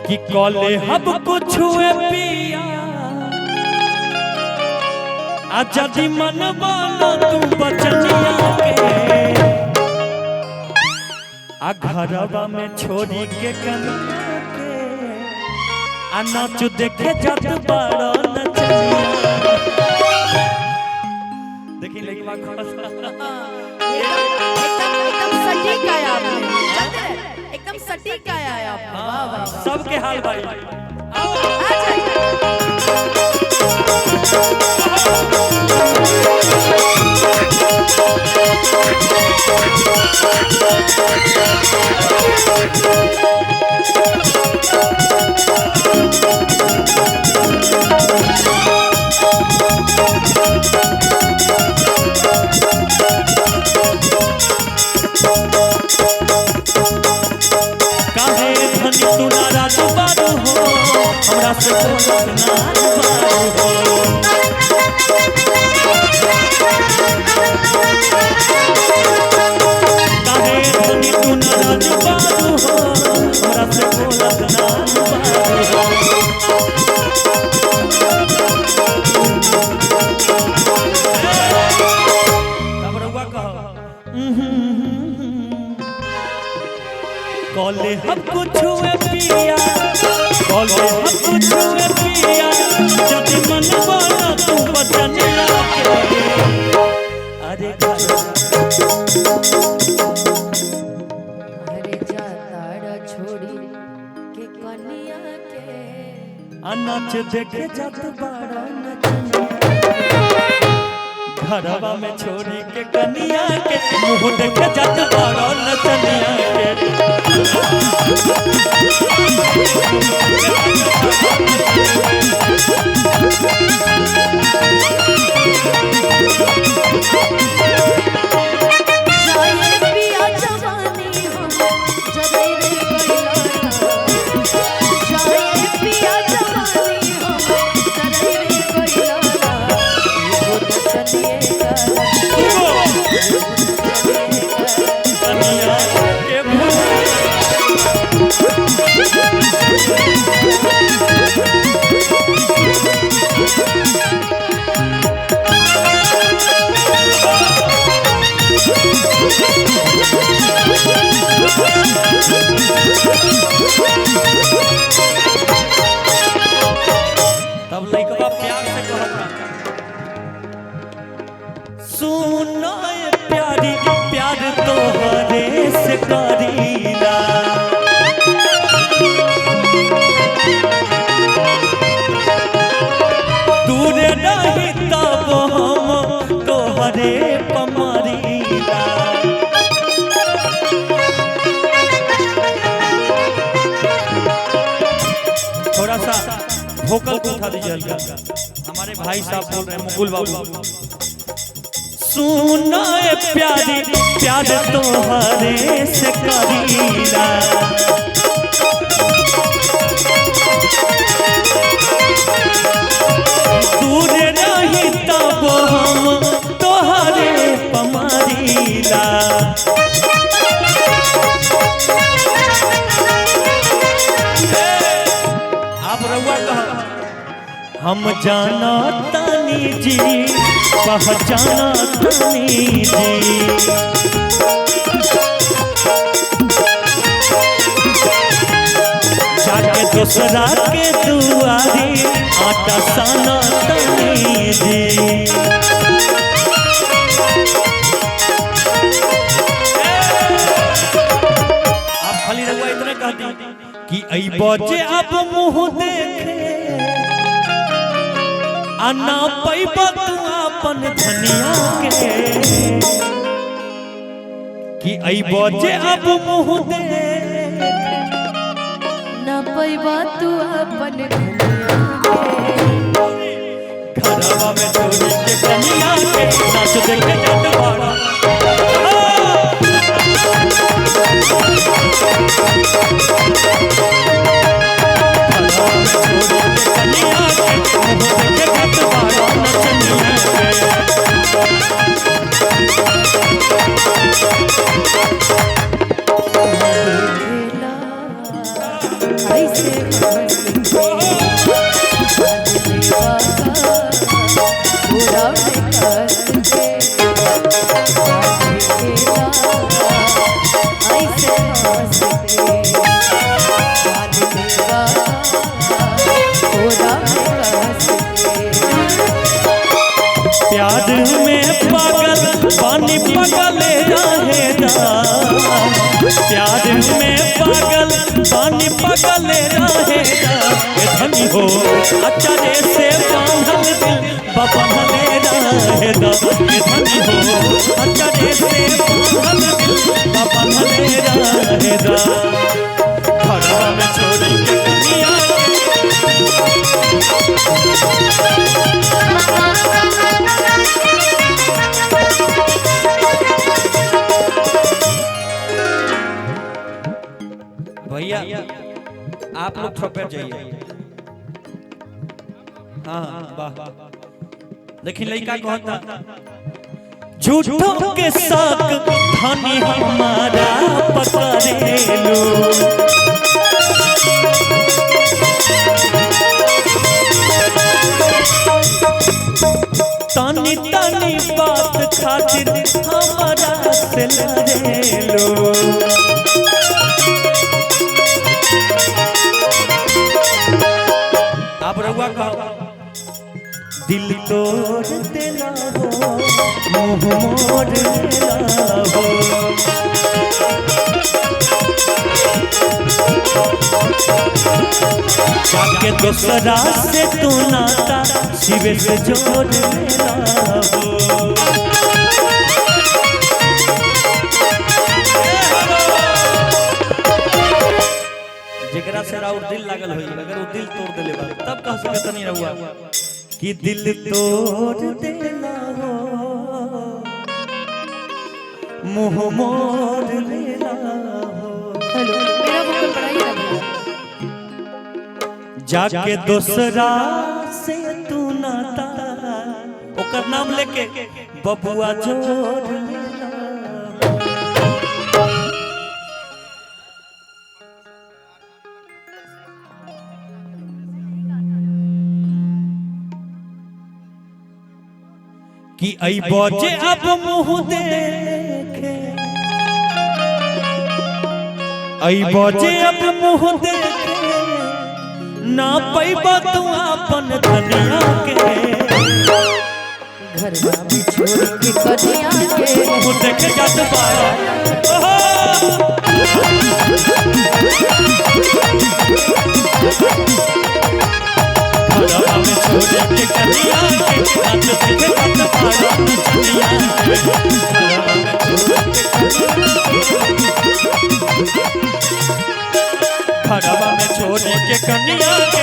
कि कॉले हब कुछ हुए पिया आजादी मन बोलो तू बचनिया के आ घरवा में छोड़ी के कन्या के आ नाच देखे जत बड़ो नचनिया देखी लइकवा एकदम सटीक आया आपने एकदम सटीक आया है आपने वाह वाह सबके हाल भाई आ जाइए हमरा से कोई ना काहे धनी तू नाराज बारू हो हमरा से कोई ना तब रउआ कहो कॉले हम कुछ हुए पिया कॉले हम कुछ हुए पिया जब मन बोला तू बचनिया के अरे जाताड़ा छोड़ी के कनिया के नाच देखे जत बड़ा नचनिया घरवा में छोड़ी के कनिया के मुंह देखे जत बड़ा नचनिया के तब लइकवा प्यार से कहता सुनो प्यारी प्यार तोहरे से करीला दूरे नहीं तब हम तोहरे पमरीला थोड़ा सा भोकल को उठा दीजिए हल्का हमारे भाई साहब बोल रहे हैं मुकुल बाबू सुनो प्यारी प्यार तोहरे से करीला दूर नहीं तब हम तोहरे पमरीला आप रउआ कहो हम जाना तानी जी पहचाना तानी जी जाके दूसरा के दुआरी आटा साना तानी जी आप खाली रउआ इतना कहती कि आई बजे अब मुंह देखे अन्ना पैबा तू अपन धनिया के कि आई बजे अब मुंह देखे न पैबा तू अपन घरवा में छोड़ी के कनिया के नाच देखे जत बड़ा ऐसे हंस के पूरा में कस के ऐसे हंस के पूरा में कस के प्यार में पागल पानी पगले रहेगा, प्यार में पागल पानी पगले रहेगा। धनी हो अचारे से बांधल दिल बबले रहेगा, धनी हो अचारे से बांधल दिल बबले रहेगा। घरवा में छोड़ के कनिया भैया आप लोग थोपे जाइए। हाँ वाह, लेकिन लड़का कहता झूठों के साथ धनी हमारा पकड़ेलो, तानी तानी बात खातिर हमारा से लड़ेलो। आप रहुआ कहो दिल तोड़ देला हो, मुँह मोड़ देला हो। जाके दूसरा से तू नाता शिवे से जोड़ देला हो। जेकरा से राउर दिल लागल होई, अगर वो दिल तोड़ देले बा तब कह सकत नहीं रहुआ कि दिल तोड़ देला हो, मुँह मोड़ लेला हो। हेलो, मेरा वोकल बड़ा ही लग रहा है। जाके दूसरा से तू नाता ओकर नाम लेके बबुआ जोड़ लेला। कि आई बजे अब मुँह देखे, आई बजे अब मुँह देखे ना पैबा तू अपन धनिया के। घरवा में छोड़ के कनिया के मुँह देखे जात बारा घरवा में छोड़ के कनिया के, हाथ देखे जात बारा दुनिया के। घरवा में छोड़ के घरवा में छोड़ के कनिया के